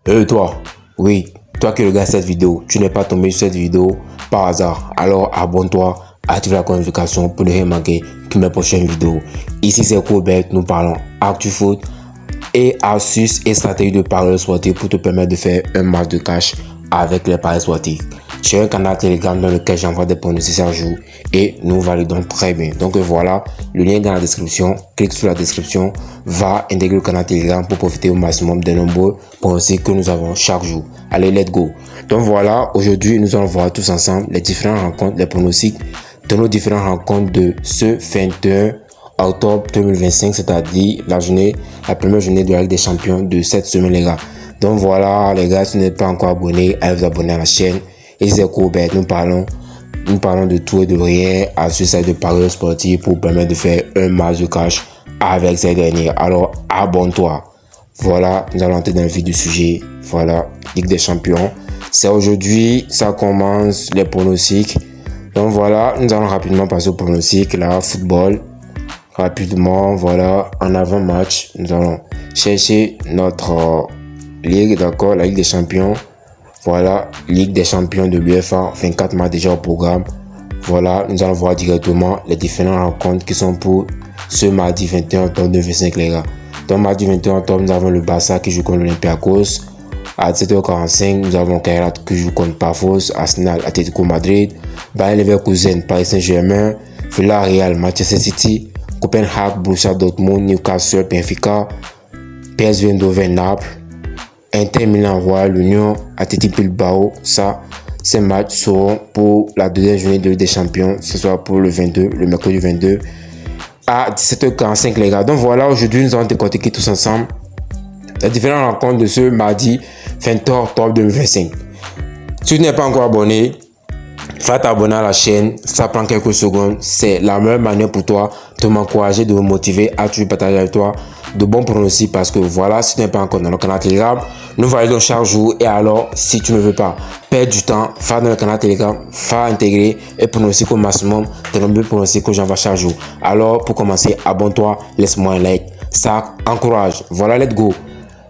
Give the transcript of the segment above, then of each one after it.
Toi, oui, toi qui regardes cette vidéo, tu n'es pas tombé sur cette vidéo par hasard. Alors abonne-toi, active la notification pour ne rien manquer de mes prochaines vidéos. Ici c'est Colbert, nous parlons actu foot et astuces et stratégies de paris sportifs pour te permettre de faire un match de cash avec les paris sportifs. J'ai un canal Telegram dans lequel j'envoie des pronostics chaque jour et nous validons très bien. Donc voilà, le lien est dans la description. Clique sur la description, va intégrer le canal Telegram pour profiter au maximum des nombreux pronostics que nous avons chaque jour. Allez, let's go. Donc voilà, aujourd'hui nous allons voir tous ensemble les différentes rencontres, les pronostics de nos différentes rencontres de ce 21 octobre 2025, c'est-à-dire la première journée de la Ligue des Champions de cette semaine, les gars. Donc voilà, les gars, si vous n'êtes pas encore abonné, allez vous abonner à la chaîne. Et c'est Colbert, nous parlons de tout et de rien à ce site de paris sportifs pour permettre de faire un match de cash avec ces derniers. Alors abonne-toi. Voilà, nous allons entrer dans le vif du sujet. Voilà, Ligue des Champions. C'est aujourd'hui, ça commence les pronostics. Donc voilà, nous allons rapidement passer au pronostic, là, football. Rapidement, voilà, en avant-match, nous allons chercher notre ligue, d'accord, la Ligue des Champions. Voilà, Ligue des Champions de l'UEFA, 24 matchs déjà au programme. Voilà, nous allons voir directement les différentes rencontres qui sont pour ce mardi 21 octobre 2025, les gars. Donc, mardi 21 octobre, nous avons le Barça qui joue contre l'Olympiakos. À 17h45, nous avons Kairat qui joue contre Pafos, Arsenal, Atlético Madrid, Bayer Leverkusen, Paris Saint-Germain, Villarreal, Manchester City, Copenhague, Borussia Dortmund, Newcastle, Benfica, PSV Eindhoven, Naples, Inter Milan, Royal Union, Athletic Bilbao. Ça, ces matchs seront pour la deuxième journée de Ligue des Champions. Ce sera pour le mercredi 22 à 17h45, les gars. Donc voilà, aujourd'hui, nous allons décortiquer tous ensemble les différentes rencontres de ce mardi 21 octobre 2025. Si tu n'es pas encore abonné, va t'abonner à la chaîne, ça prend quelques secondes. C'est la meilleure manière pour toi de m'encourager, de me motiver à toujours partager avec toi de bons pronostics, parce que voilà, si tu n'es pas encore dans le canal Telegram, nous validons chaque jour. Et alors, si tu ne veux pas perdre du temps, va dans le canal Telegram, va intégrer et pronostic au maximum de nombreux pronostics que j'envoie chaque jour. Alors, pour commencer, abonne-toi, laisse-moi un like, ça encourage. Voilà, let's go.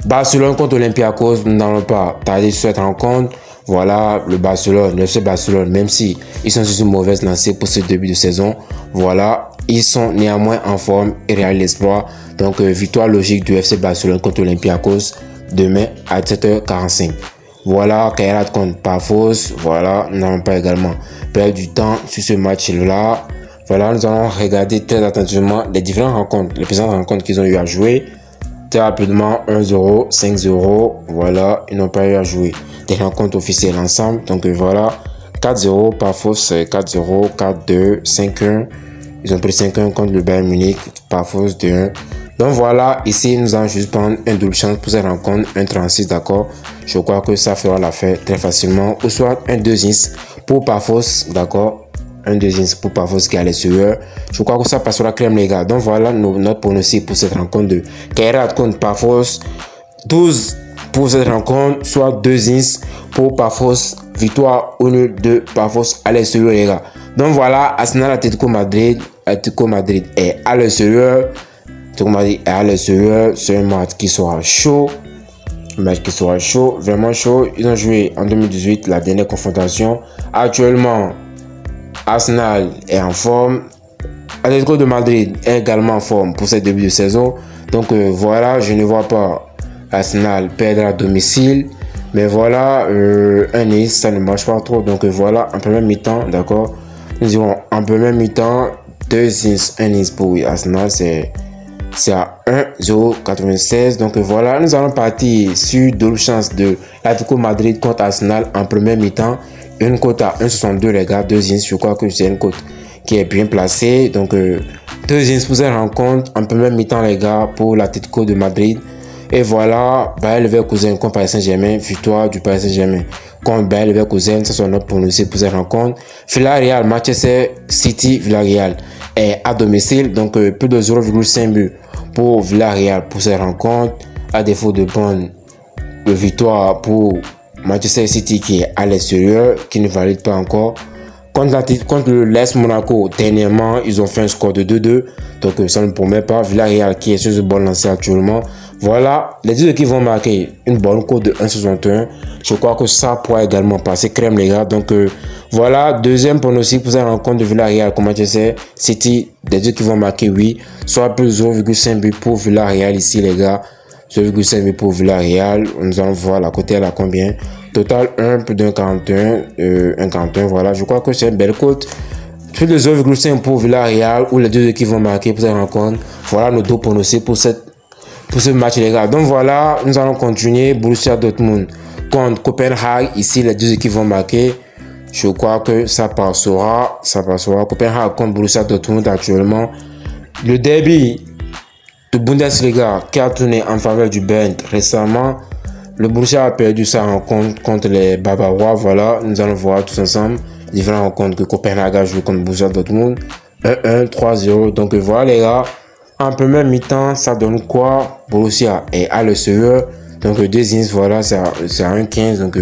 Barcelone contre Olympiakos, nous n'allons pas tarder sur cette rencontre. Voilà, le FC Barcelone, même si ils sont sur une mauvaise lancée pour ce début de saison, voilà, ils sont néanmoins en forme et réalisent l'espoir. Donc, victoire logique du FC Barcelone contre Olympiakos demain à 7h45. Voilà, Kairat contre Pafos. Voilà, nous n'allons pas également perdre du temps sur ce match-là. Voilà, nous allons regarder très attentivement les différentes rencontres, les présentes rencontres qu'ils ont eu à jouer. Très rapidement, 1-0, 5-0, voilà, ils n'ont pas eu à jouer des rencontres officielles ensemble. Donc voilà, 4-0, Pafos 4-0, 4-2, 5-1. Ils ont pris 5-1 contre le Bayern Munich, Pafos 2-1. Donc voilà, ici nous allons juste prendre un double chance pour cette rencontre, 1-36, d'accord. Je crois que ça fera l'affaire très facilement. Ou soit un 2-10 pour Pafos, d'accord. Un 2-10 pour Pafos qui est à l'extérieur. Je crois que ça passera crème, les gars. Donc voilà notre pronostic pour cette rencontre de Kairat contre Pafos. 12 pour cette rencontre, soit 2-10 pour Pafos. Victoire au nul de Pafos à l'extérieur, les gars. Donc voilà, Arsenal Atlético Madrid. Atlético Madrid est à l'extérieur. Atlético Madrid est à l'extérieur. C'est un match qui sera chaud. Un match qui sera chaud, vraiment chaud. Ils ont joué en 2018 la dernière confrontation. Actuellement, Arsenal est en forme. Atlético de Madrid est également en forme pour ce début de saison. Donc voilà, je ne vois pas Arsenal perdre à domicile. Mais voilà, un Nice, ça ne marche pas trop. Donc voilà, en première mi-temps, d'accord. Nous dirons en première mi-temps, 2-6, 1 Nice pour Arsenal, c'est à 1-0-96. Donc voilà, nous allons partir sur double chance de l'Atlético Madrid contre Arsenal en première mi-temps. Une cote à 1,62, les gars, 2-10. Je crois que c'est une cote qui est bien placée. Donc 2-10 pour cette rencontre en première mi-temps, les gars, pour l'Atlético de Madrid. Et voilà, Bayer Leverkusen contre Paris Saint-Germain, victoire du Paris Saint-Germain contre Bayer Leverkusen, ça sera notre pronostic pour cette rencontre. Villarreal, Manchester City, Villarreal est à domicile, donc plus de 0,5 buts pour Villarreal pour cette rencontre, à défaut de bonne victoire pour Manchester City qui est à l'extérieur, qui ne valide pas encore. Contre le l'AS Monaco, dernièrement, ils ont fait un score de 2-2. Donc ça ne promet pas. Villarreal qui est sur ce bon lancé actuellement Voilà, les deux équipes vont marquer une bonne cote de 1,61. Je crois que ça pourra également passer crème, les gars. Donc, voilà, deuxième pronostic pour cette rencontre de Villarreal contre Manchester City. Les deux qui vont marquer, oui. Soit plus 0,5 buts pour Villarreal ici, les gars. 0,5 buts pour Villarreal. Nous allons voir la cote, elle a combien. Total 1 plus d'un 41. 1,41, voilà. Je crois que c'est une belle cote. Plus de 0,5 pour Villarreal, où les deux équipes vont marquer pour cette rencontre. Voilà nos deux pronostics pour ce match, les gars. Donc voilà, nous allons continuer. Borussia Dortmund contre Copenhague. Ici, les deux équipes vont marquer. Je crois que ça passera. Copenhague contre Borussia Dortmund actuellement. Le derby de Bundesliga qui a tourné en faveur du Bayern récemment. Le Borussia a perdu sa rencontre contre les Bavarois. Voilà, nous allons voir tous ensemble différentes rencontres que Copenhague a joué contre Borussia Dortmund. 1-1, 3-0. Donc voilà, les gars. En première mi-temps, ça donne quoi? Borussia est à l'extérieur. Donc, deuxième, voilà, c'est à 1,15. Donc,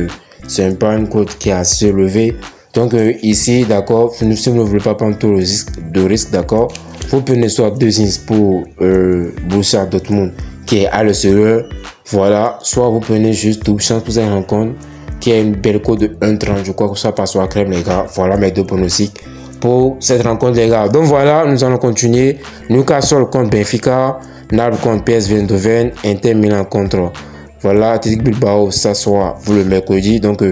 c'est pas une cote qui est assez élevée. Donc, ici, d'accord, si vous ne voulez pas prendre tout le risque, d'accord, vous prenez soit deuxième pour Borussia Dortmund qui est à l'extérieur. Voilà, soit vous prenez juste double chance pour cette rencontre qui a une belle cote de 1,30. Je crois que ça passe à crème, les gars. Voilà mes deux pronostics pour cette rencontre, les gars. Donc voilà, nous allons continuer. Newcastle contre Benfica, Naples contre PSV Eindhoven, Inter Milan contre voilà Athletic Bilbao, ça sera pour le mercredi. Donc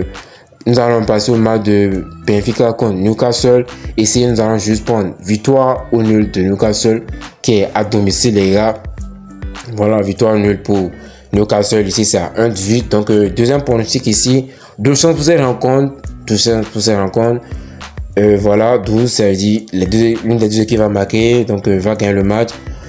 nous allons passer au match de Benfica contre Newcastle. Ici, nous allons juste prendre victoire ou nul de Newcastle qui est à domicile, les gars. Voilà, victoire ou nul pour Newcastle. Ici, c'est à 1,18. Donc deuxième pronostic ici, 200 pour cette rencontre. 200 pour cette rencontre. Voilà, 12, ça veut dire l'une des deux équipes va marquer, donc va gagner le match.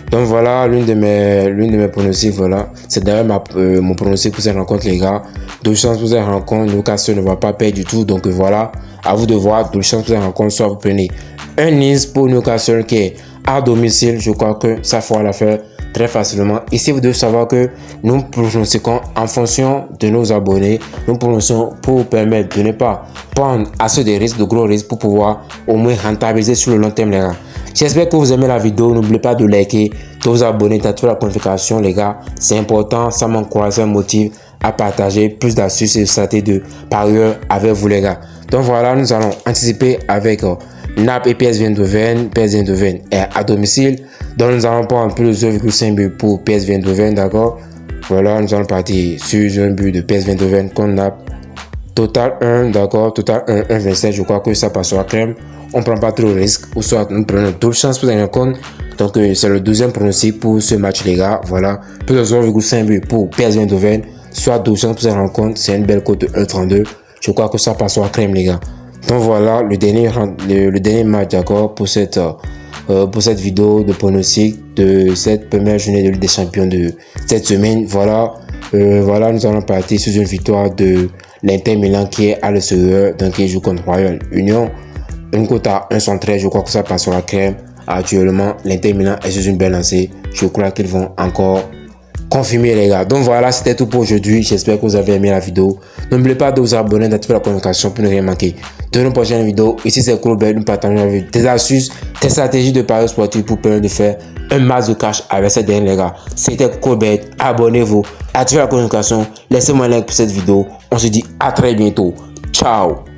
Donc voilà, l'une de mes pronostics, voilà. C'est d'ailleurs mon pronostic pour cette rencontre, les gars. 2 chances pour cette rencontre, Newcastle ne va pas perdre du tout. Donc voilà, à vous de voir, 2 chances pour cette rencontre, soit vous prenez un Nice pour Newcastle qui est à domicile. Je crois que ça fera l'affaire très facilement. Ici, vous devez savoir que nous pronostiquons en fonction de nos abonnés. Nous pronostiquons pour vous permettre de ne pas prendre assez de risques, de gros risques, pour pouvoir au moins rentabiliser sur le long terme, les gars. J'espère que vous aimez la vidéo. N'oubliez pas de liker, de vous abonner, d'activer la notification, les gars. C'est important, ça m'encourage, ça me motive à partager plus d'astuces et de stratégies de parieurs avec vous, les gars. Donc voilà, nous allons anticiper avec Naples et PSV Eindhoven. PSV Eindhoven est à domicile. Donc nous allons prendre plus de 0,5 buts pour PSV Eindhoven, d'accord. Voilà, nous allons partir sur un but de PSV Eindhoven contre Naples. Total 1, d'accord. Total 1, 1,27. Je crois que ça passera crème. On ne prend pas trop de risques. Ou soit nous prenons d'autres chances pour un compte. Donc c'est le deuxième pronostic pour ce match, les gars. Voilà. Plus de 0,5 buts pour PSV Eindhoven. Soit 12 chances pour cette rencontre. C'est une belle cote de 1,32. Je crois que ça passera crème, les gars. Donc voilà, le dernier match, d'accord, pour cette vidéo de pronostic de cette première journée de Ligue des Champions de cette semaine. Voilà, voilà, nous allons partir sur une victoire de l'Inter Milan qui est à l'extérieur, donc il joue contre Royal Union. Une cote à 1,13, je crois que ça passera crème. Actuellement, l'Inter Milan est sur une belle lancée. Je crois qu'ils vont encore confirmer, les gars. Donc voilà, c'était tout pour aujourd'hui. J'espère que vous avez aimé la vidéo. N'oubliez pas de vous abonner, d'activer la notification pour ne rien manquer de nos prochaines vidéos. Ici c'est Colbert, nous partageons avec des astuces, des stratégies de paris sportifs pour permettre de faire un max de cash avec ces derniers, les gars. C'était Colbert, abonnez-vous, activez la notification, laissez-moi un like pour cette vidéo. On se dit à très bientôt. Ciao.